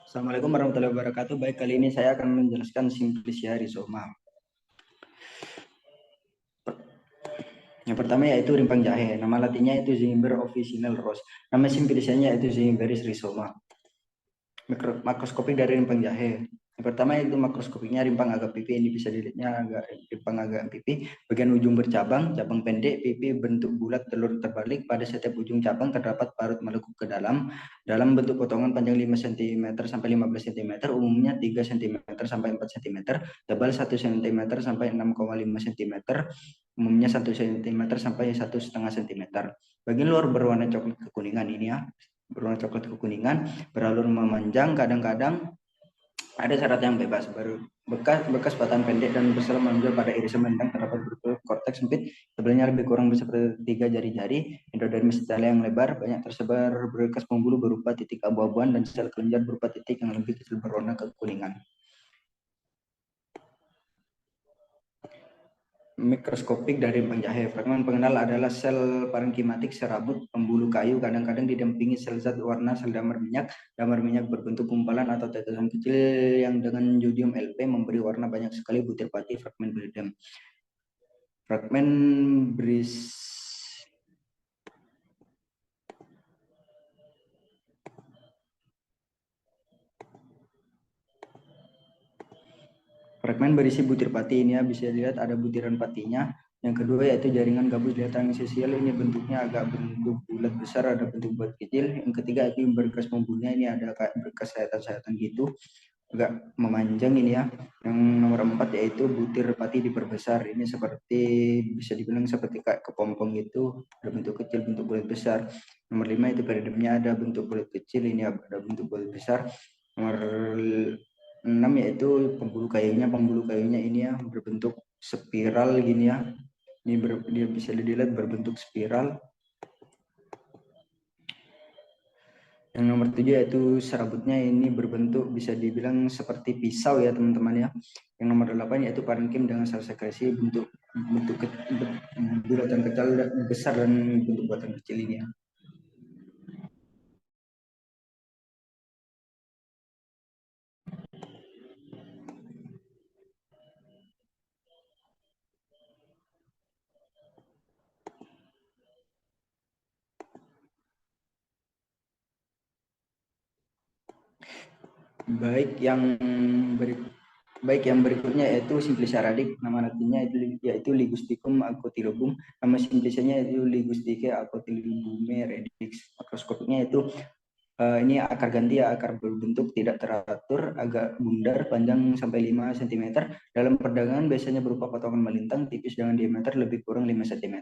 Assalamualaikum warahmatullahi wabarakatuh. Baik, kali ini saya akan menjelaskan Simplicia rhizoma. Yang pertama yaitu rimpang jahe. Nama latinnya itu Zingiber officinal Ross. Nama Simplicianya itu Zingiberis rhizoma. Makroskopik dari rimpang jahe. Yang pertama itu makroskopiknya rimpang agak pipi. Ini bisa dilihatnya rimpang agak pipi. Bagian ujung bercabang, cabang pendek, pipi bentuk bulat telur terbalik. Pada setiap ujung cabang terdapat parut melekuk ke dalam bentuk potongan panjang 5 cm sampai 15 cm, umumnya 3 cm sampai 4 cm, tebal 1 cm sampai 6,5 cm, umumnya 1 cm sampai 1,5 cm. Bagian luar berwarna coklat kekuningan ini ya. Berwarna coklat kekuningan, beralur memanjang, kadang-kadang ada syarat yang bebas. Bekas batang pendek dan besar menonjol pada irisan mendang, terdapat korteks sempit, tebalnya lebih kurang seperti 3 jari-jari, endodermis tala yang lebar, banyak tersebar berbekas pembuluh berupa titik abu-abuan dan sel kelenjar berupa titik yang lebih kecil berwarna kekuningan. Mikroskopik dari rimpang jahe. Fragmen pengenal adalah sel parenkimatik serabut pembuluh kayu, kadang-kadang didampingi sel zat warna sel damar minyak. Damar minyak berbentuk gumpalan atau tetesan kecil yang dengan jodium LP memberi warna banyak sekali butir pati. Fragmen beredam. Fragmen beris Fragmen berisi butir pati. Ini ya, bisa dilihat ada butiran patinya. Yang kedua yaitu jaringan gabus di atas sisial. Ini bentuknya agak bentuk bulat besar, ada bentuk bulat kecil. Yang ketiga itu berkas pembuluhnya, ini ada kayak berkas sayatan-sayatan gitu, agak memanjang ini ya. Yang nomor 4 yaitu butir pati diperbesar. Ini seperti bisa dibilang seperti kayak kepompong gitu, ada bentuk kecil, bentuk bulat besar. Nomor 5 itu periodemnya ada bentuk bulat kecil, ini ada bentuk bulat besar. Nomor 6 yaitu pembuluh kayunya ini ya berbentuk spiral gini ya. Ini dia bisa dilihat berbentuk spiral. Yang nomor 7 yaitu serabutnya ini berbentuk bisa dibilang seperti pisau ya teman-teman ya. Yang nomor 8 yaitu parenkim dengan sel sekresi bentuk bulatan kecil besar dan bentuk bulatan kecil ini ya. Baik yang berikutnya yaitu Simplicia radix. Nama latinnya yaitu Ligusticum acotilobum. Nama simplicianya yaitu Ligusticae acotilobume radix. Makroskopiknya itu ini akar ganti ya, akar berbentuk tidak teratur, agak bundar, panjang sampai 5 cm. Dalam perdagangan biasanya berupa potongan melintang, tipis dengan diameter lebih kurang 5 cm,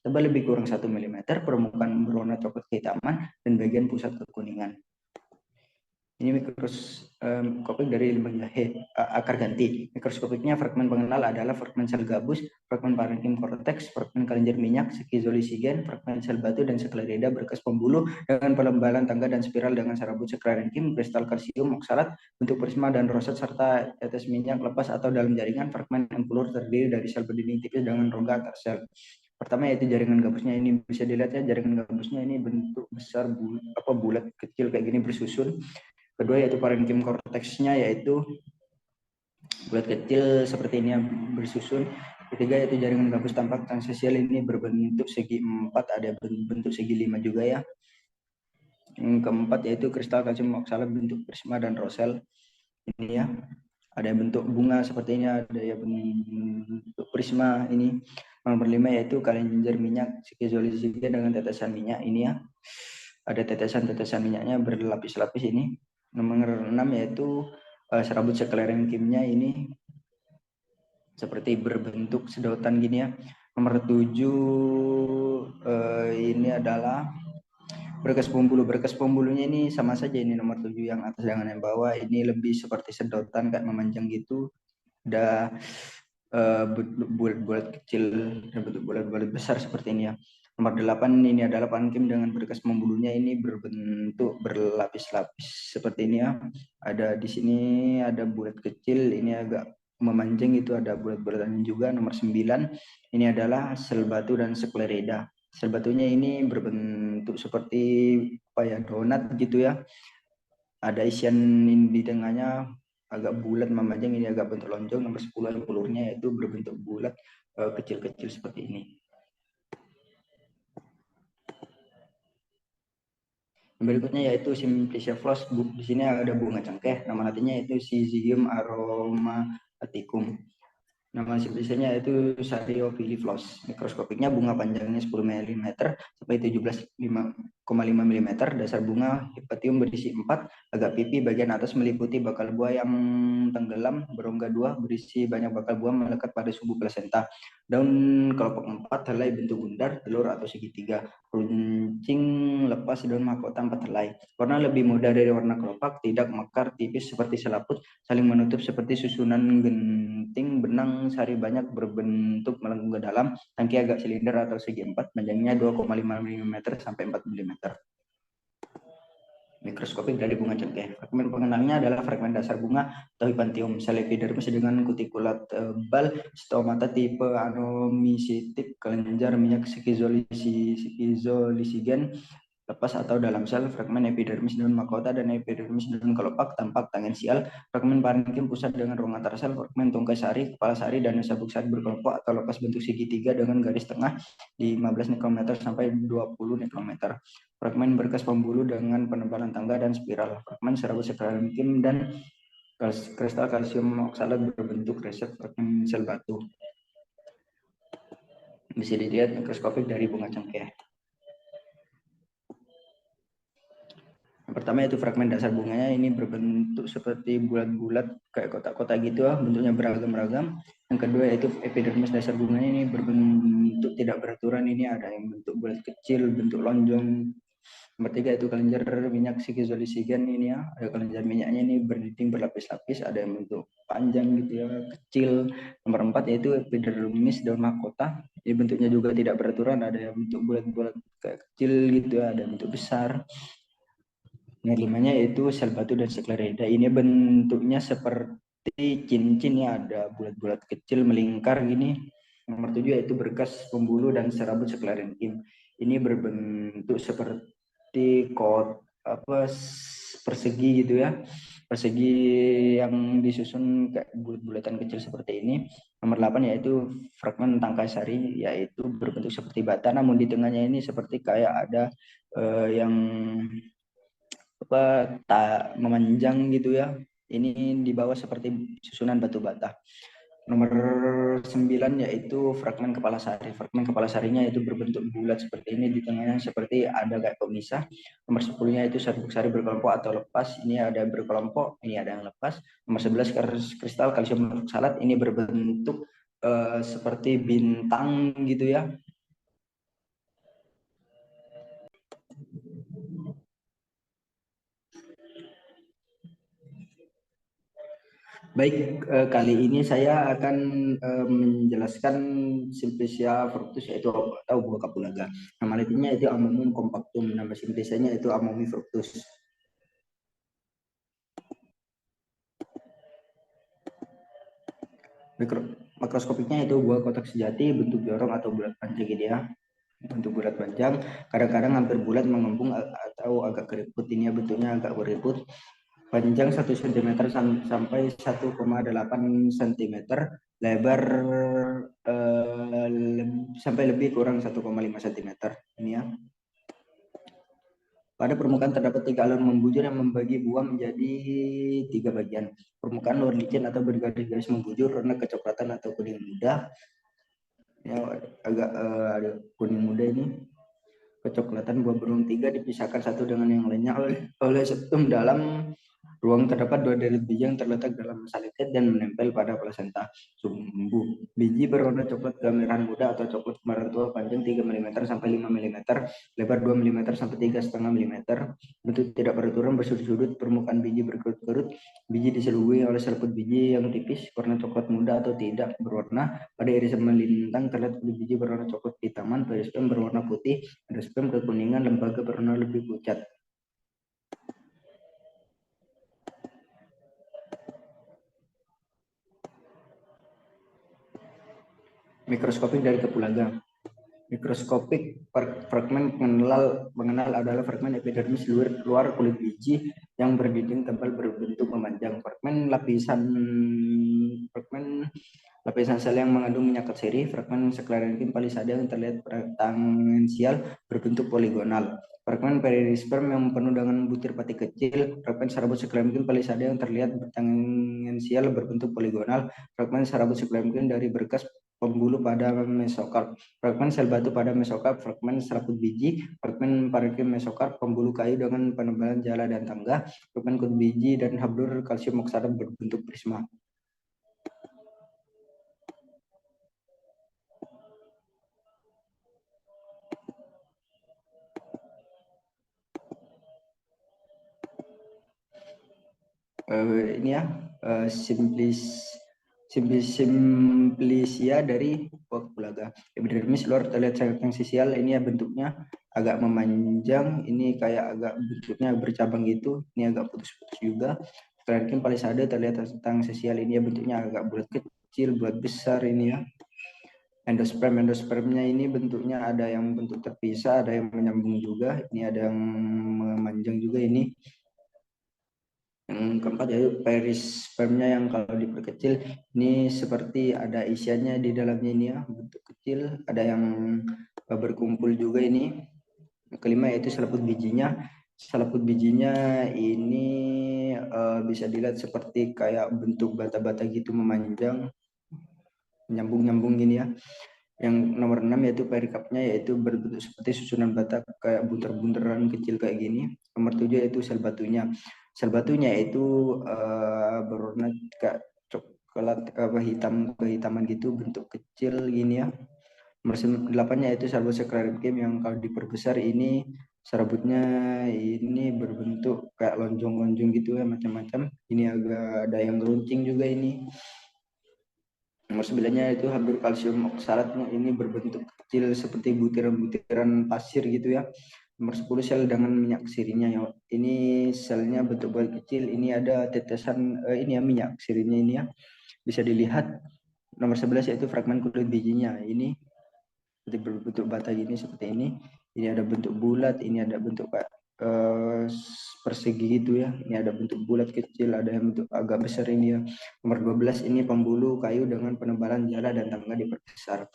tebal lebih kurang 1 mm, permukaan berwarna coklat kehitaman, dan bagian pusat kekuningan. Ini mikroskopik dari limbah jahe, akar ganti. Mikroskopiknya fragmen pengenal adalah fragmen sel gabus, fragmen parenkim korteks, fragmen kelenjar minyak, skizolisigen, fragmen sel batu dan sklerida berkas pembuluh dengan pelembalan tangga dan spiral dengan serabut sklerenkim, kristal kalsium oksalat, bentuk prisma dan roset serta tetes minyak lepas atau dalam jaringan. Fragmen empulur terdiri dari sel berdinding tipis dengan rongga antar sel. Pertama yaitu jaringan gabusnya, ini bisa dilihat ya, jaringan gabusnya ini bentuk besar bulat kecil kayak gini bersusun. Kedua yaitu parenkim korteksnya yaitu bulat kecil seperti ini yang bersusun. Ketiga yaitu jaringan gabus tampak transesial, ini berbentuk segi 4, ada bentuk segi 5 juga ya. Yang keempat yaitu kristal kalsium oksalat bentuk prisma dan rosel. Ini ya. Ada bentuk bunga seperti ini, ada ya bentuk prisma ini. Nomor 5 yaitu kelenjar minyak skizolisigen dengan tetesan minyak ini ya. Ada tetesan-tetesan minyaknya berlapis-lapis ini. Nomor 6 yaitu serabut sklerenkimnya ini seperti berbentuk sedotan gini ya. Nomor 7 ini adalah berkas pembuluh. Berkas pembuluhnya ini sama saja, ini nomor 7 yang atas dengan yang bawah, ini lebih seperti sedotan kayak memanjang gitu. Ada bulat-bulat kecil dan bentuk bulat-bulat besar seperti ini ya. Nomor 8 ini adalah parenkim dengan berkas pembuluhnya, ini berbentuk berlapis-lapis seperti ini ya. Ada di sini ada bulat kecil, ini agak memanjang itu, ada bulat-bulatan juga. Nomor 9 ini adalah sel batu dan sklerida. Sel batunya ini berbentuk seperti apa ya, donat gitu ya. ada isian di tengahnya agak bulat memanjang, ini agak bentuk lonjong. Nomor 10 pelurnya yaitu berbentuk bulat kecil-kecil seperti ini. Berikutnya yaitu Simplicia Floss. Di sini ada bunga cengkeh, nama nantinya yaitu Syzygium aromaticum. Nama simplicianya yaitu Sariophylle floss. Mikroskopiknya bunga panjangnya 10 mm sampai 17,5 mm. Dasar bunga hepatium berisi 4, agak pipi, bagian atas meliputi bakal buah yang tenggelam, berongga 2, berisi banyak bakal buah melekat pada subu plasenta. Daun kelopak 4, helai bentuk bundar, telur atau segitiga. Runcing lepas daun mahkota 4 helai. Warna lebih muda dari warna kelopak, tidak mekar, tipis seperti selaput, saling menutup seperti susunan genting benang sari banyak, berbentuk melengkung ke dalam, tangki agak silinder atau segi 4, panjangnya 2,5 mm sampai 4 mm. Mikroskopik dari bunga cengkeh. Fragmen pengenalnya adalah fragmen dasar bunga atau Hypanthium. Sel epidermis dengan kutikulat tebal, stomata tipe anomycetic, kelenjar minyak skizolisigen, lepas atau dalam sel. Fragmen epidermis daun mahkota dan epidermis daun kelopak tampak tangensial. Fragmen parenkim pusat dengan ruang antar sel. Fragmen tungkai sari, kepala sari, dan sabuk sari berkelompok atau lepas bentuk segitiga dengan garis tengah di 15 mikrometer sampai 20 mikrometer. Fragmen berkas pembuluh dengan penebalan tangga dan spiral. Fragmen serabut parenkim dan kristal kalsium oksalat berbentuk reset fragmen sel batu. Bisa dilihat mikroskopik dari bunga cengkeh. Yang pertama itu fragmen dasar bunganya, ini berbentuk seperti bulat-bulat kayak kotak-kotak gitu, bentuknya beragam-ragam. Yang kedua yaitu epidermis dasar bunganya, ini berbentuk tidak beraturan, ini ada yang bentuk bulat kecil, bentuk lonjong. Nomor 3 itu kelenjar minyak skizolisigen, ini ya, ada kelenjar minyaknya ini berdinding berlapis-lapis, ada yang bentuk panjang gitu ya, kecil. Nomor 4 yaitu epidermis daun mahkota, ini bentuknya juga tidak beraturan, ada yang bentuk bulat-bulat kayak kecil gitu ya, ada yang bentuk besar. Yang limanya yaitu sel batu dan sklerida. Ini bentuknya seperti cincin ya, ada bulat-bulat kecil melingkar gini. Nomor 7 yaitu berkas pembuluh dan serabut sklerenkim. Ini berbentuk seperti persegi gitu ya. Persegi yang disusun kayak bulat-bulatan kecil seperti ini. Nomor 8 yaitu fragmen tangkai sari, yaitu berbentuk seperti bata, namun di tengahnya ini seperti kayak ada yang tak memanjang gitu ya. Ini di bawah seperti susunan batu bata. Nomor 9 yaitu fragmen kepala sari. Fragmen kepala sarinya itu berbentuk bulat seperti ini, di tengahnya seperti ada kayak pemisah. Nomor 10-nya itu sabuk sari berkelompok atau lepas. Ini ada yang berkelompok, ini ada yang lepas. Nomor 11 kristal kalsium oksalat, ini berbentuk seperti bintang gitu ya. Baik, kali ini saya akan menjelaskan Simplicia fructus, yaitu atau buah kapulaga. Nama lainnya itu Amomum compactum, nama simplicianya itu Amomi fructus. Makroskopiknya itu buah kotak sejati, bentuk jorong atau bulat panjang gitu ya. Bentuk bulat panjang, kadang-kadang hampir bulat, mengembung atau agak keriput. Ini bentuknya agak keriput. Panjang 1 cm sampai 1,8 cm, lebar sampai lebih kurang 1,5 cm. Ini ya. Pada permukaan terdapat 3 alur membujur yang membagi buah menjadi 3 bagian. Permukaan luar licin atau bergaris-garis membujur, warna kecoklatan atau kuning muda. Ya, agak ada kuning muda ini. Kecoklatan buah beruang 3 dipisahkan satu dengan yang lainnya oleh septum dalam ruang. Terdapat 2 deret biji yang terletak dalam salitet dan menempel pada plasenta sumbu. Biji berwarna coklat kemerahan muda atau coklat kemerahan tua, panjang 3 mm sampai 5 mm, lebar 2 mm sampai 3,5 mm. Bentuk tidak beraturan, bersudut-sudut, permukaan biji berkerut-kerut. Biji diselubungi oleh serabut biji yang tipis, warna coklat muda atau tidak berwarna. Pada irisan melintang terlihat kulit biji berwarna coklat kehitaman, perispem berwarna putih, perispem kekuningan, lembaga berwarna lebih pucat. Mikroskopik dari kapulaga. Mikroskopik fragmen mengenal adalah fragmen epidermis luar kulit biji yang berdinding tebal berbentuk memanjang. Fragmen lapisan sel yang mengandung minyak katseri, fragmen Sclerenchyme palisade yang terlihat tangensial berbentuk poligonal. Fragmen perisperm yang penuh dengan butir pati kecil, fragmen serabut Sclerenchyme palisade yang terlihat tangensial berbentuk poligonal, fragmen serabut Sclerenchyme dari berkas pembuluh pada mesokarp, fragmen sel batu pada mesokarp, fragmen serabut biji, fragmen parenchyma mesokarp, pembuluh kayu dengan penebalan jala dan tangga, fragmen kulit biji dan hablur kalsium oksada berbentuk prisma. Ini ya simplicia dari Bulaga. Epidermis luar terlihat sangat tendensial. Ini ya bentuknya agak memanjang. Ini kayak agak bentuknya bercabang gitu. Ini agak putus-putus juga. Sclerenchyme palisade terlihat tendensial. Ini ya bentuknya agak bulat kecil, bulat besar ini ya. Endospermnya ini bentuknya ada yang bentuk terpisah, ada yang menyambung juga. Ini ada yang memanjang juga ini. Yang keempat yaitu perispermnya yang kalau diperkecil ini seperti ada isiannya di dalamnya ini ya, bentuk kecil, ada yang berkumpul juga ini. Yang kelima yaitu selaput bijinya. Selaput bijinya ini bisa dilihat seperti kayak bentuk bata-bata gitu memanjang, nyambung-nyambung gini ya. Yang nomor 6 yaitu perikapnya, yaitu berbentuk seperti susunan bata kayak bunter-bunteran kecil kayak gini. Nomor 7 yaitu sel batunya. Sel batunya itu berwarna kayak coklat hitam kehitaman gitu, bentuk kecil gini ya. Nomor 8 yaitu serabut Sclerenchyme yang kalau diperbesar ini serabutnya ini berbentuk kayak lonjong-lonjong gitu ya, macam-macam. Ini agak ada yang geruncing juga ini. Nomor 9-nya itu hablur kalsium oksalatnya ini berbentuk kecil seperti butiran-butiran pasir gitu ya. Nomor 10 sel dengan minyak sirinya ya. Ini selnya bentuk bulat kecil, ini ada tetesan ini ya minyak sirinya ini ya. Bisa dilihat. Nomor 11 yaitu fragmen kulit bijinya. Ini seperti berbentuk bata gini seperti ini. Ini ada bentuk bulat, ini ada bentuk kayak persegi gitu ya. Ini ada bentuk bulat kecil, ada yang bentuk agak besar ini ya. Nomor 12 ini pembuluh kayu dengan penebalan jala dan tangga diperbesar.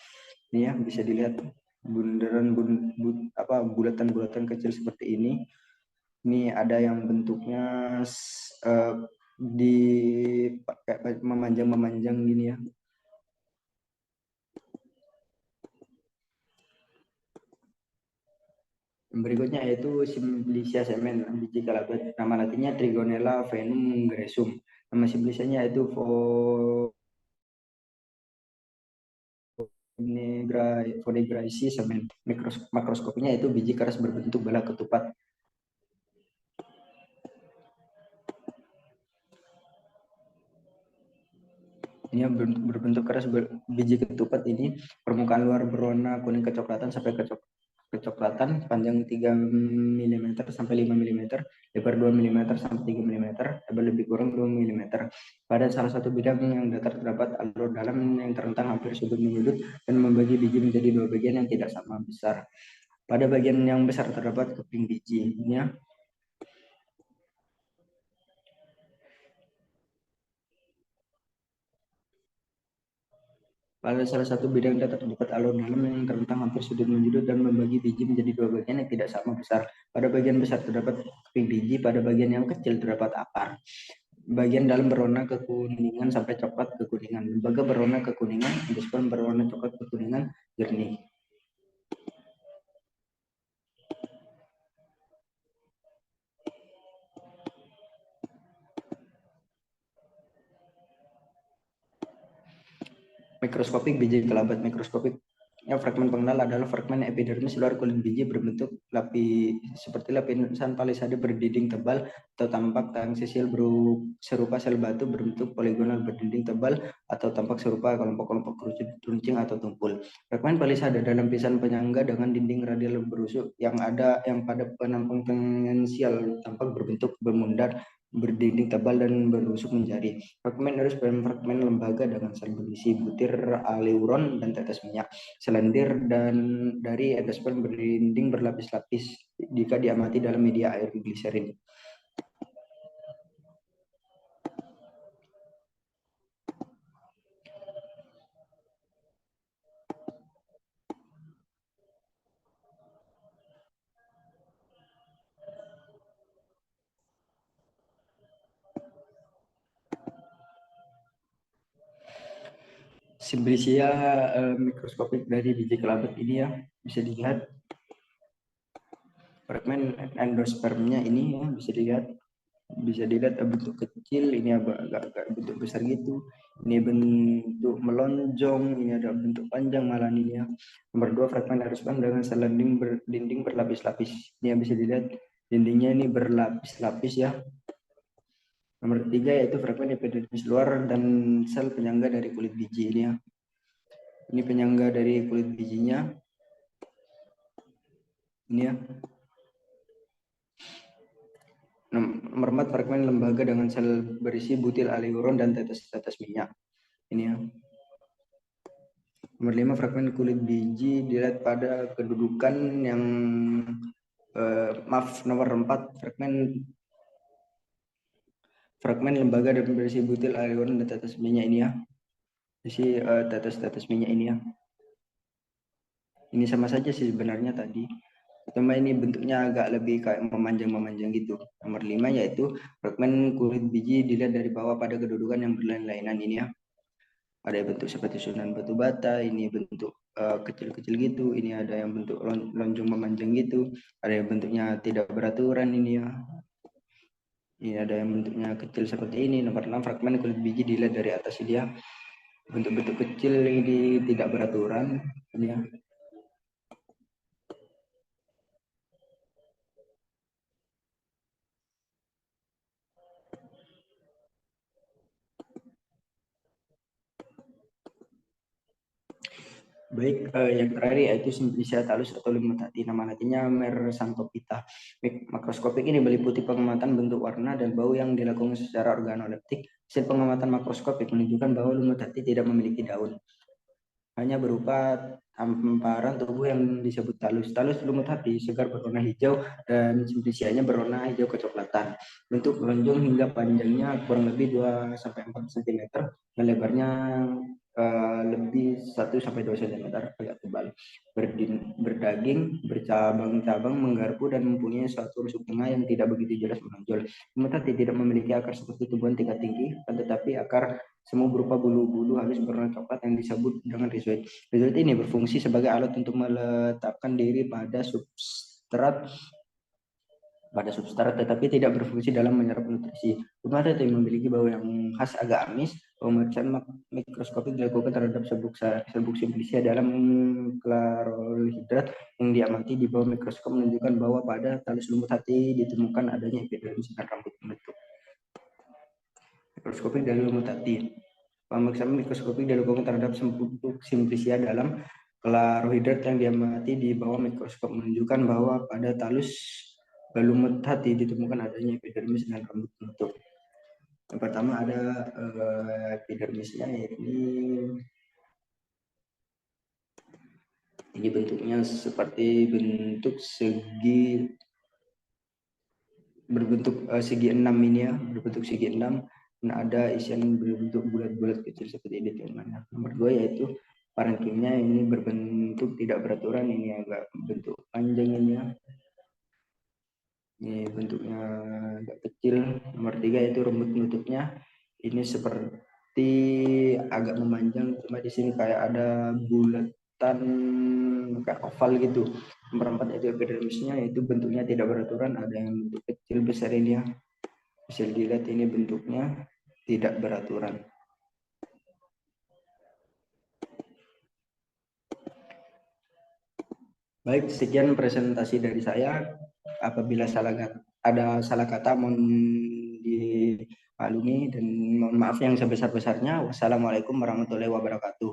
Ini ya bisa dilihat bundaran bulatan-bulatan kecil seperti ini. Ini ada yang bentuknya di memanjang-memanjang gini ya. Berikutnya yaitu Simplicia semen, biji kalabat. Nama latinnya Trigonella venum gresum. Nama simplicianya yaitu Phonegraeae semen. Makroskopnya itu biji keras berbentuk bola ketupat. Ini berbentuk keras biji ketupat ini, permukaan luar berwarna kuning kecoklatan sampai kecoklatan, panjang 3 mm sampai 5 mm, lebar 2 mm sampai 3 mm, tebal lebih kurang 2 mm. Pada salah satu bidang yang datar terdapat alur dalam yang terentang hampir sudut menyudut dan membagi biji menjadi dua bagian yang tidak sama besar. Pada bagian yang besar terdapat keping biji. Ya. Pada salah satu bidang datar terdapat alur dalam yang terentang hampir sudut menyudut dan membagi biji menjadi dua bagian yang tidak sama besar. Pada bagian besar terdapat keping biji, pada bagian yang kecil terdapat akar. Bagian dalam berwarna kekuningan sampai coklat kekuningan. Lembaga berwarna kekuningan, endosperm berwarna coklat kekuningan jernih. Mikroskopik biji kelabat. Mikroskopik fragmen pengenal adalah fragmen epidermis luar kulit biji berbentuk seperti lapisan palisade berdinding tebal atau tampak tangensial serupa sel batu berbentuk poligonal berdinding tebal atau tampak serupa kelompok-kelompok runcing atau tumpul. Fragmen palisade dalam lapisan penyangga dengan dinding radial berusuk yang pada penampang tangensial tampak berbentuk bermundar berdinding tebal dan berusuk menjari. Fragmen endosperm fragmen lembaga dengan sel berisi butir aleuron dan tetes minyak. Selendir dan dari endosperm berdinding berlapis-lapis jika diamati dalam media air gliserin. Simplicia mikroskopik dari biji kelabat ini ya, bisa dilihat fragmen endospermnya ini ya, bisa dilihat bentuk kecil, ini agak bentuk besar gitu, ini bentuk melonjong, ini ada bentuk panjang malah ini ya. Nomor 2, fragmen endosperm dengan sel dinding berlapis-lapis, ini yang bisa dilihat dindingnya ini berlapis-lapis ya. Nomor 3 yaitu fragmen epidermis luar dan sel penyangga dari kulit biji ini ya. Ini penyangga dari kulit bijinya. Ini ya. Nomor 4, fragmen lembaga dengan sel berisi butil aleuron dan tetes-tetes minyak. Ini ya. Nomor 5, fragmen kulit biji dilihat pada kedudukan yang nomor 4, fragmen lembaga dan berisi butil aleuron dan tetes minyak ini ya. Berisi tetes-tetes minyak ini ya. Ini sama saja sih sebenarnya tadi. Cuma ini bentuknya agak lebih kayak memanjang gitu. Nomor 5 yaitu fragmen kulit biji dilihat dari bawah pada kedudukan yang berlain-lainan ini ya. Ada yang bentuk seperti susunan batu bata, ini bentuk kecil-kecil gitu, ini ada yang bentuk lonjong memanjang gitu, ada yang bentuknya tidak beraturan ini ya. Ini ada yang bentuknya kecil seperti ini. Nomor 6, fragmen kulit biji dilihat dari atas ini ya. Bentuk-bentuk kecil ini tidak beraturan ini ya. Baik, yang terakhir yaitu Simplicia talus atau limutat. Nama latinnya Mersantophyta. Makroskopik ini meliputi pengamatan bentuk, warna, dan bau yang dilakukan secara organoleptik. Hasil pengamatan makroskopik menunjukkan bahwa lumutati tidak memiliki daun, hanya berupa hamparan tubuh yang disebut talus. Talus lumutati segar berwarna hijau dan simplicianya berwarna hijau kecoklatan. Bentuk lonjong hingga panjangnya kurang lebih 2-4 cm dan lebarnya lebih 1-2 cm, agak tebal. Berdaging, bercabang-cabang, menggarpu dan mempunyai suatu rusuk tengah yang tidak begitu jelas menonjol. Lumutati tidak memiliki akar seperti tumbuhan tingkat tinggi, tetapi akar semu berupa bulu-bulu halus berwarna coklat yang disebut dengan rhizoid. Rhizoid ini berfungsi sebagai alat untuk meletakkan diri pada substrat tetapi tidak berfungsi dalam menyerap nutrisi. Lumutati memiliki bau yang khas agak amis. Pemeriksaan mikroskopik dilakukan terhadap serbuk simplicia dalam klarohidrat yang diamati di bawah mikroskop menunjukkan bahwa pada talus lumutati ditemukan adanya epidermis dan rambut penutup. Mikroskopik dari lumutati. Pemeriksaan mikroskopik dilakukan terhadap serbuk simplicia dalam klarohidrat yang diamati di bawah mikroskop menunjukkan bahwa pada talus lumutati ditemukan adanya epidermis dan rambut penutup. Yang pertama ada epidermisnya, ini bentuknya seperti bentuk segi berbentuk segi 6 ini ya, berbentuk segi 6. Nah, ada isian berbentuk bulat-bulat kecil seperti ini teman-teman. Nomor 2 yaitu parenkimnya, ini berbentuk tidak beraturan, ini agak bentuk panjang ini ya. Ini bentuknya agak kecil. Nomor 3 yaitu rambut penutupnya, ini seperti agak memanjang, cuma di sini kayak ada bulatan kayak oval gitu. Nomor 4 yaitu epidermisnya, yaitu bentuknya tidak beraturan, ada yang bentuk kecil besar ini ya. Bisa dilihat ini bentuknya tidak beraturan. Baik, sekian presentasi dari saya. Apabila ada salah kata mohon dimaklumi dan mohon maaf yang sebesar-besarnya. Wassalamualaikum warahmatullahi wabarakatuh.